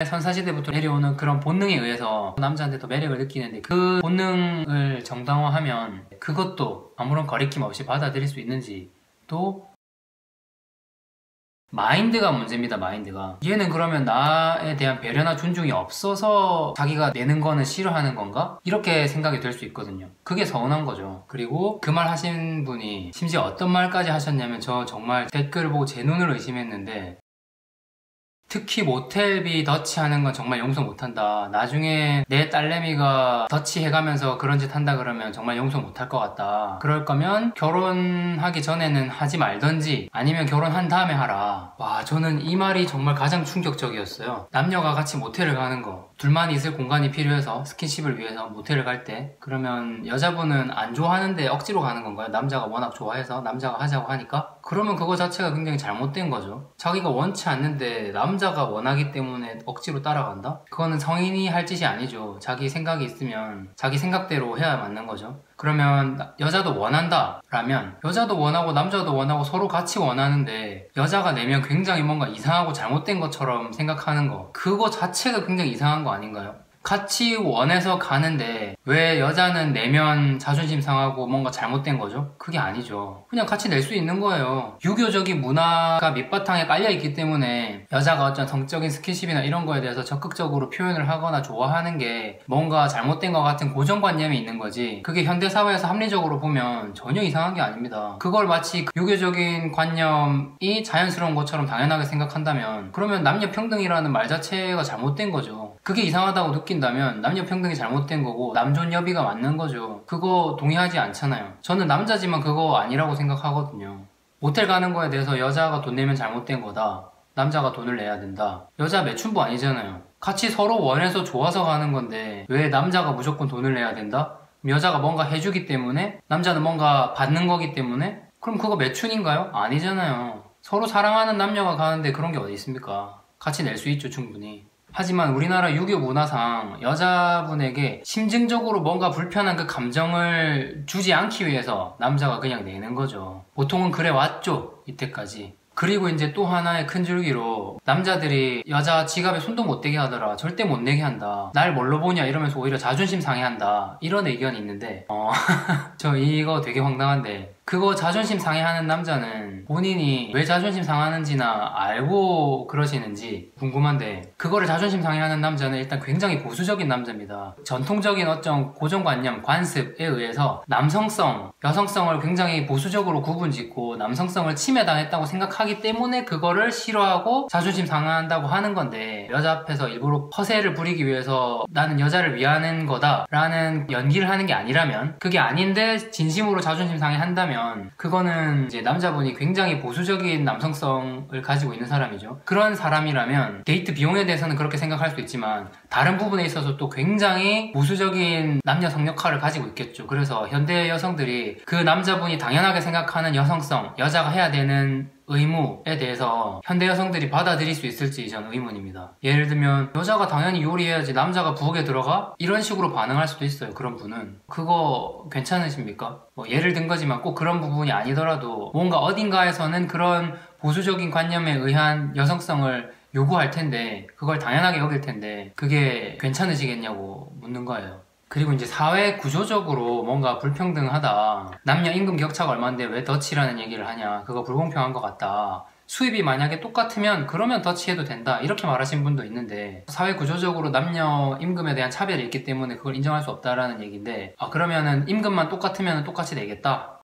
선사시대부터 내려오는 그런 본능에 의해서 남자한테 더 매력을 느끼는데 그 본능을 정당화하면 그것도 아무런 거리낌 없이 받아들일 수 있는지 또 마인드가 문제입니다. 마인드가 얘는 그러면 나에 대한 배려나 존중이 없어서 자기가 내는 거는 싫어하는 건가? 이렇게 생각이 들 수 있거든요. 그게 서운한 거죠. 그리고 그 말 하신 분이 심지어 어떤 말까지 하셨냐면 저 정말 댓글을 보고 제 눈을 의심했는데 특히 모텔비 더치하는 건 정말 용서 못한다. 나중에 내 딸내미가 더치해가면서 그런 짓 한다 그러면 정말 용서 못할 것 같다. 그럴 거면 결혼하기 전에는 하지 말던지 아니면 결혼한 다음에 하라. 와, 저는 이 말이 정말 가장 충격적이었어요. 남녀가 같이 모텔을 가는 거, 둘만 있을 공간이 필요해서 스킨십을 위해서 모텔을 갈 때 그러면 여자분은 안 좋아하는데 억지로 가는 건가요? 남자가 워낙 좋아해서 남자가 하자고 하니까? 그러면 그거 자체가 굉장히 잘못된 거죠. 자기가 원치 않는데 남자가 원하기 때문에 억지로 따라간다? 그거는 성인이 할 짓이 아니죠. 자기 생각이 있으면 자기 생각대로 해야 맞는 거죠. 그러면 여자도 원한다 라면 여자도 원하고 남자도 원하고 서로 같이 원하는데 여자가 내면 굉장히 뭔가 이상하고 잘못된 것처럼 생각하는 거, 그거 자체가 굉장히 이상한 거 아닌가요? 같이 원해서 가는데 왜 여자는 내면 자존심 상하고 뭔가 잘못된 거죠? 그게 아니죠. 그냥 같이 낼 수 있는 거예요. 유교적인 문화가 밑바탕에 깔려있기 때문에 여자가 어떤 성적인 스킨십이나 이런 거에 대해서 적극적으로 표현을 하거나 좋아하는 게 뭔가 잘못된 것 같은 고정관념이 있는 거지, 그게 현대사회에서 합리적으로 보면 전혀 이상한 게 아닙니다. 그걸 마치 유교적인 관념이 자연스러운 것처럼 당연하게 생각한다면 그러면 남녀평등이라는 말 자체가 잘못된 거죠. 그게 이상하다고 느낀다면 남녀평등이 잘못된 거고 남존여비가 맞는 거죠. 그거 동의하지 않잖아요. 저는 남자지만 그거 아니라고 생각하거든요. 모텔 가는 거에 대해서 여자가 돈 내면 잘못된 거다, 남자가 돈을 내야 된다, 여자 매춘부 아니잖아요. 같이 서로 원해서 좋아서 가는 건데 왜 남자가 무조건 돈을 내야 된다? 여자가 뭔가 해주기 때문에, 남자는 뭔가 받는 거기 때문에, 그럼 그거 매춘인가요? 아니잖아요. 서로 사랑하는 남녀가 가는데 그런 게 어디 있습니까? 같이 낼 수 있죠, 충분히. 하지만 우리나라 유교 문화상 여자분에게 심증적으로 뭔가 불편한 그 감정을 주지 않기 위해서 남자가 그냥 내는 거죠. 보통은 그래 왔죠, 이때까지. 그리고 이제 또 하나의 큰 줄기로 남자들이 여자 지갑에 손도 못 대게 하더라, 절대 못 내게 한다, 날 뭘로 보냐 이러면서 오히려 자존심 상해한다, 이런 의견이 있는데 저 이거 되게 황당한데, 그거 자존심 상해하는 남자는 본인이 왜 자존심 상하는지나 알고 그러시는지 궁금한데, 그거를 자존심 상해하는 남자는 일단 굉장히 보수적인 남자입니다. 전통적인 어떤 고정관념, 관습에 의해서 남성성, 여성성을 굉장히 보수적으로 구분짓고 남성성을 침해당했다고 생각하기 때문에 그거를 싫어하고 자존심 상한다고 하는 건데, 여자 앞에서 일부러 허세를 부리기 위해서 나는 여자를 위하는 거다 라는 연기를 하는 게 아니라면, 그게 아닌데 진심으로 자존심 상해한다면 그거는 이제 남자분이 굉장히 보수적인 남성성을 가지고 있는 사람이죠. 그런 사람이라면 데이트 비용에 대해서는 그렇게 생각할 수 있지만 다른 부분에 있어서 또 굉장히 보수적인 남녀 성역할을 가지고 있겠죠. 그래서 현대 여성들이 그 남자분이 당연하게 생각하는 여성성, 여자가 해야 되는 의무에 대해서 현대 여성들이 받아들일 수 있을지 저는 의문입니다. 예를 들면 여자가 당연히 요리해야지 남자가 부엌에 들어가? 이런 식으로 반응할 수도 있어요. 그런 분은. 그거 괜찮으십니까? 뭐 예를 든 거지만 꼭 그런 부분이 아니더라도 뭔가 어딘가에서는 그런 보수적인 관념에 의한 여성성을 요구할 텐데, 그걸 당연하게 여길 텐데 그게 괜찮으시겠냐고 묻는 거예요. 그리고 이제 사회 구조적으로 뭔가 불평등하다, 남녀 임금 격차가 얼마인데 왜 더치라는 얘기를 하냐, 그거 불공평한 것 같다, 수입이 만약에 똑같으면 그러면 더치해도 된다, 이렇게 말하신 분도 있는데, 사회 구조적으로 남녀 임금에 대한 차별이 있기 때문에 그걸 인정할 수 없다라는 얘기인데, 그러면은 임금만 똑같으면 똑같이 내겠다?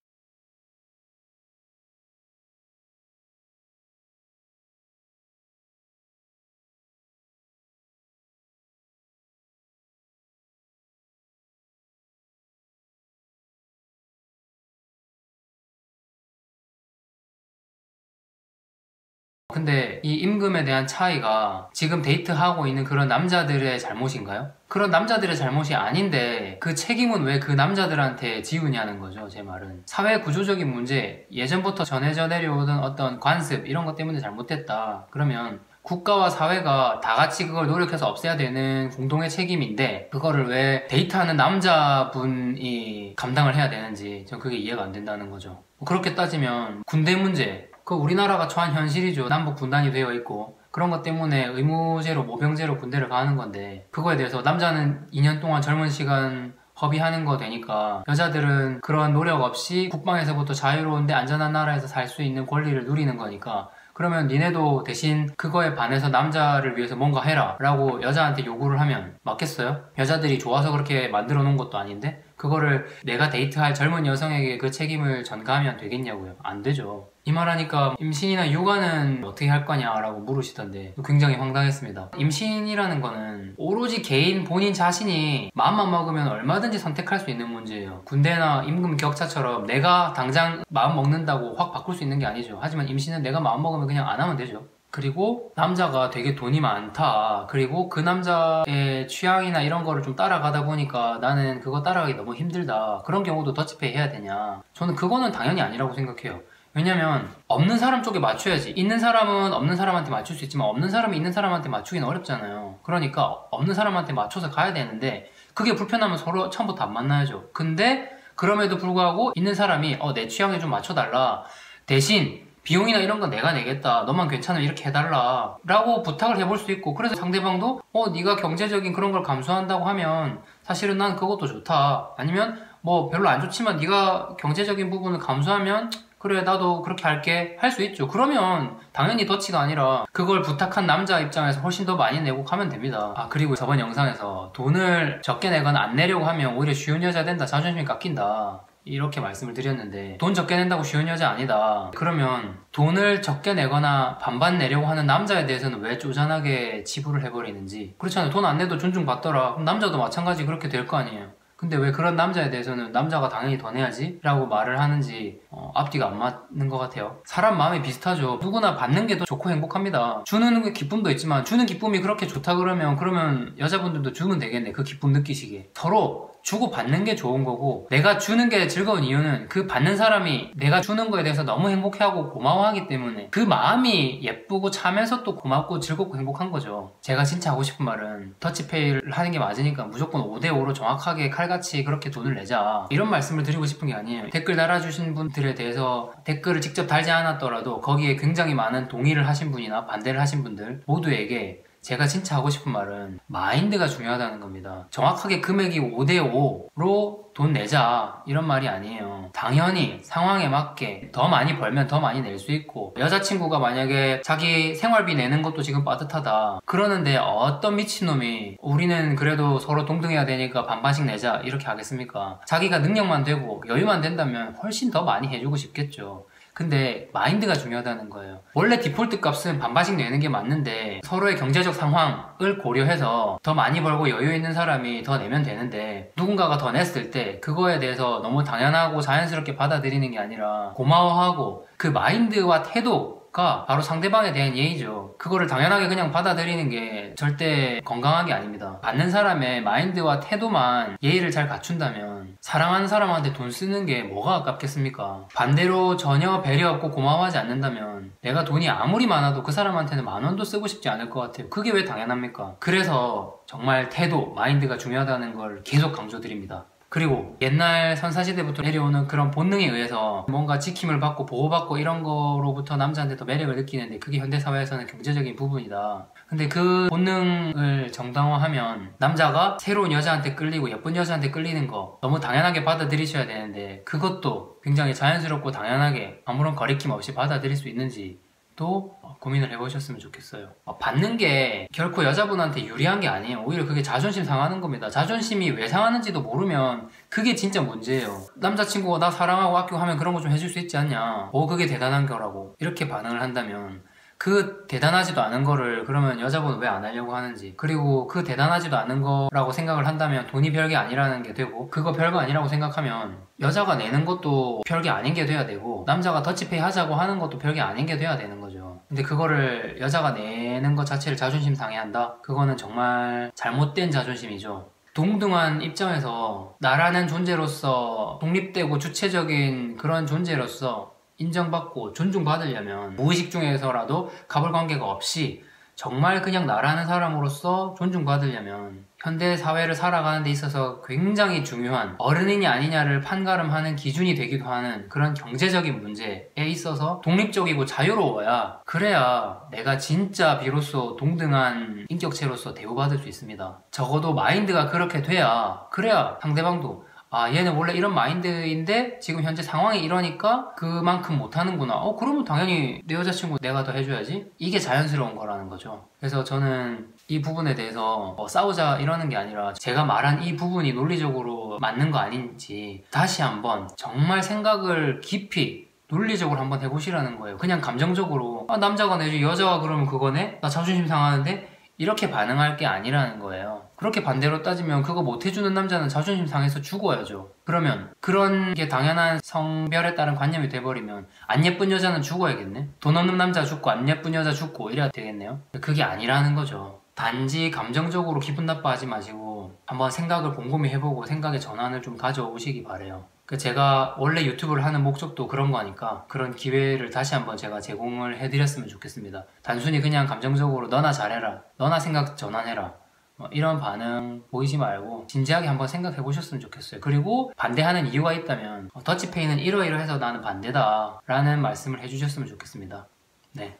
근데 이 임금에 대한 차이가 지금 데이트하고 있는 그런 남자들의 잘못인가요? 그런 남자들의 잘못이 아닌데 그 책임은 왜 그 남자들한테 지우냐는 거죠, 제 말은. 사회 구조적인 문제, 예전부터 전해져 내려오던 어떤 관습 이런 것 때문에 잘못됐다 그러면 국가와 사회가 다 같이 그걸 노력해서 없애야 되는 공동의 책임인데 그거를 왜 데이트하는 남자분이 감당을 해야 되는지 전 그게 이해가 안 된다는 거죠. 그렇게 따지면 군대 문제, 그 우리나라가 처한 현실이죠. 남북 분단이 되어 있고 그런 것 때문에 의무제로 모병제로 군대를 가는 건데 그거에 대해서 남자는 2년 동안 젊은 시간 허비하는 거 되니까 여자들은 그런 노력 없이 국방에서부터 자유로운데 안전한 나라에서 살 수 있는 권리를 누리는 거니까 그러면 니네도 대신 그거에 반해서 남자를 위해서 뭔가 해라 라고 여자한테 요구를 하면 맞겠어요? 여자들이 좋아서 그렇게 만들어 놓은 것도 아닌데 그거를 내가 데이트할 젊은 여성에게 그 책임을 전가하면 되겠냐고요? 안 되죠. 이 말하니까 임신이나 육아는 어떻게 할 거냐라고 물으시던데 굉장히 황당했습니다. 임신이라는 거는 오로지 개인 본인 자신이 마음만 먹으면 얼마든지 선택할 수 있는 문제예요. 군대나 임금 격차처럼 내가 당장 마음 먹는다고 확 바꿀 수 있는 게 아니죠. 하지만 임신은 내가 마음 먹으면 그냥 안 하면 되죠. 그리고 남자가 되게 돈이 많다. 그리고 그 남자의 취향이나 이런 거를 좀 따라가다 보니까 나는 그거 따라가기 너무 힘들다. 그런 경우도 더치페이 해야 되냐? 저는 그거는 당연히 아니라고 생각해요. 왜냐면 없는 사람 쪽에 맞춰야지. 있는 사람은 없는 사람한테 맞출 수 있지만 없는 사람이 있는 사람한테 맞추기는 어렵잖아요. 그러니까 없는 사람한테 맞춰서 가야 되는데 그게 불편하면 서로 처음부터 안 만나야죠. 근데 그럼에도 불구하고 있는 사람이 내 취향에 좀 맞춰달라. 대신 비용이나 이런 건 내가 내겠다. 너만 괜찮으면 이렇게 해달라 라고 부탁을 해볼 수 있고 그래서 상대방도 네가 경제적인 그런 걸 감수한다고 하면 사실은 난 그것도 좋다. 아니면 뭐 별로 안 좋지만 네가 경제적인 부분을 감수하면 그래 나도 그렇게 할게 할 수 있죠. 그러면 당연히 더치가 아니라 그걸 부탁한 남자 입장에서 훨씬 더 많이 내고 가면 됩니다. 그리고 저번 영상에서 돈을 적게 내거나 안 내려고 하면 오히려 쉬운 여자 된다. 자존심이 깎인다. 이렇게 말씀을 드렸는데 돈 적게 낸다고 쉬운 여자 아니다. 그러면 돈을 적게 내거나 반반 내려고 하는 남자에 대해서는 왜 쪼잔하게 지불을 해버리는지. 그렇잖아요. 돈 안 내도 존중받더라. 그럼 남자도 마찬가지 그렇게 될 거 아니에요. 근데 왜 그런 남자에 대해서는 남자가 당연히 더 내야지? 라고 말을 하는지 앞뒤가 안 맞는 것 같아요. 사람 마음이 비슷하죠. 누구나 받는 게 더 좋고 행복합니다. 주는 기쁨도 있지만 주는 기쁨이 그렇게 좋다 그러면 여자분들도 주면 되겠네. 그 기쁨 느끼시게. 서로 주고 받는 게 좋은 거고 내가 주는 게 즐거운 이유는 그 받는 사람이 내가 주는 거에 대해서 너무 행복해하고 고마워하기 때문에 그 마음이 예쁘고 참면서 또 고맙고 즐겁고 행복한 거죠. 제가 진짜 하고 싶은 말은 더치페이를 하는 게 맞으니까 무조건 5대5로 정확하게 칼같이 그렇게 돈을 내자 이런 말씀을 드리고 싶은 게 아니에요. 댓글 달아주신 분들에 대해서 댓글을 직접 달지 않았더라도 거기에 굉장히 많은 동의를 하신 분이나 반대를 하신 분들 모두에게 제가 진짜 하고 싶은 말은 마인드가 중요하다는 겁니다. 정확하게 금액이 5대5로 돈 내자 이런 말이 아니에요. 당연히 상황에 맞게 더 많이 벌면 더 많이 낼 수 있고 여자친구가 만약에 자기 생활비 내는 것도 지금 빠듯하다 그러는데 어떤 미친놈이 우리는 그래도 서로 동등해야 되니까 반반씩 내자 이렇게 하겠습니까? 자기가 능력만 되고 여유만 된다면 훨씬 더 많이 해주고 싶겠죠. 근데 마인드가 중요하다는 거예요. 원래 디폴트 값은 반반씩 내는 게 맞는데 서로의 경제적 상황을 고려해서 더 많이 벌고 여유 있는 사람이 더 내면 되는데 누군가가 더 냈을 때 그거에 대해서 너무 당연하고 자연스럽게 받아들이는 게 아니라 고마워하고 그 마인드와 태도가 바로 상대방에 대한 예의죠. 그거를 당연하게 그냥 받아들이는 게 절대 건강한 게 아닙니다. 받는 사람의 마인드와 태도만 예의를 잘 갖춘다면 사랑하는 사람한테 돈 쓰는 게 뭐가 아깝겠습니까? 반대로 전혀 배려 없고 고마워하지 않는다면 내가 돈이 아무리 많아도 그 사람한테는 10,000원도 쓰고 싶지 않을 것 같아요. 그게 왜 당연합니까? 그래서 정말 태도, 마인드가 중요하다는 걸 계속 강조드립니다. 그리고 옛날 선사시대부터 내려오는 그런 본능에 의해서 뭔가 지킴을 받고 보호받고 이런 거로부터 남자한테 더 매력을 느끼는데 그게 현대사회에서는 경제적인 부분이다. 근데 그 본능을 정당화하면 남자가 새로운 여자한테 끌리고 예쁜 여자한테 끌리는 거 너무 당연하게 받아들이셔야 되는데 그것도 굉장히 자연스럽고 당연하게 아무런 거리낌 없이 받아들일 수 있는지 또 고민을 해보셨으면 좋겠어요. 받는 게 결코 여자분한테 유리한 게 아니에요. 오히려 그게 자존심 상하는 겁니다. 자존심이 왜 상하는지도 모르면 그게 진짜 문제예요. 남자친구가 나 사랑하고 아끼고 하면 그런 거 좀 해줄 수 있지 않냐. 그게 대단한 거라고 이렇게 반응을 한다면 그 대단하지도 않은 거를 그러면 여자분은 왜 안 하려고 하는지, 그리고 그 대단하지도 않은 거라고 생각을 한다면 돈이 별게 아니라는 게 되고, 그거 별거 아니라고 생각하면 여자가 내는 것도 별게 아닌 게 돼야 되고, 남자가 더치페이 하자고 하는 것도 별게 아닌 게 돼야 되는 거죠. 근데 그거를 여자가 내는 것 자체를 자존심 상해한다? 그거는 정말 잘못된 자존심이죠. 동등한 입장에서 나라는 존재로서 독립되고 주체적인 그런 존재로서 인정받고 존중받으려면 무의식 중에서라도 가불관계가 없이 정말 그냥 나라는 사람으로서 존중받으려면 현대 사회를 살아가는 데 있어서 굉장히 중요한 어른이냐 아니냐를 판가름하는 기준이 되기도 하는 그런 경제적인 문제에 있어서 독립적이고 자유로워야 그래야 내가 진짜 비로소 동등한 인격체로서 대우받을 수 있습니다. 적어도 마인드가 그렇게 돼야 그래야 상대방도 아 얘는 원래 이런 마인드인데 지금 현재 상황이 이러니까 그만큼 못하는구나. 그러면 당연히 내 여자친구 내가 더 해줘야지. 이게 자연스러운 거라는 거죠. 그래서 저는 이 부분에 대해서 싸우자 이러는 게 아니라 제가 말한 이 부분이 논리적으로 맞는 거 아닌지 다시 한번 정말 생각을 깊이 논리적으로 한번 해보시라는 거예요. 그냥 감정적으로 남자가 내지 여자가 그러면 그거네? 나 자존심 상하는데? 이렇게 반응할 게 아니라는 거예요. 그렇게 반대로 따지면 그거 못 해주는 남자는 자존심 상해서 죽어야죠. 그러면 그런 게 당연한 성별에 따른 관념이 돼버리면 안 예쁜 여자는 죽어야겠네? 돈 없는 남자 죽고 안 예쁜 여자 죽고 이래야 되겠네요? 그게 아니라는 거죠. 단지 감정적으로 기분 나빠하지 마시고 한번 생각을 곰곰이 해보고 생각의 전환을 좀 가져오시기 바래요. 제가 원래 유튜브를 하는 목적도 그런 거니까 그런 기회를 다시 한번 제가 제공을 해드렸으면 좋겠습니다. 단순히 그냥 감정적으로 너나 잘해라, 너나 생각 전환해라 이런 반응 보이지 말고 진지하게 한번 생각해 보셨으면 좋겠어요. 그리고 반대하는 이유가 있다면 더치페이는 이러이러해서 나는 반대다 라는 말씀을 해주셨으면 좋겠습니다. 네.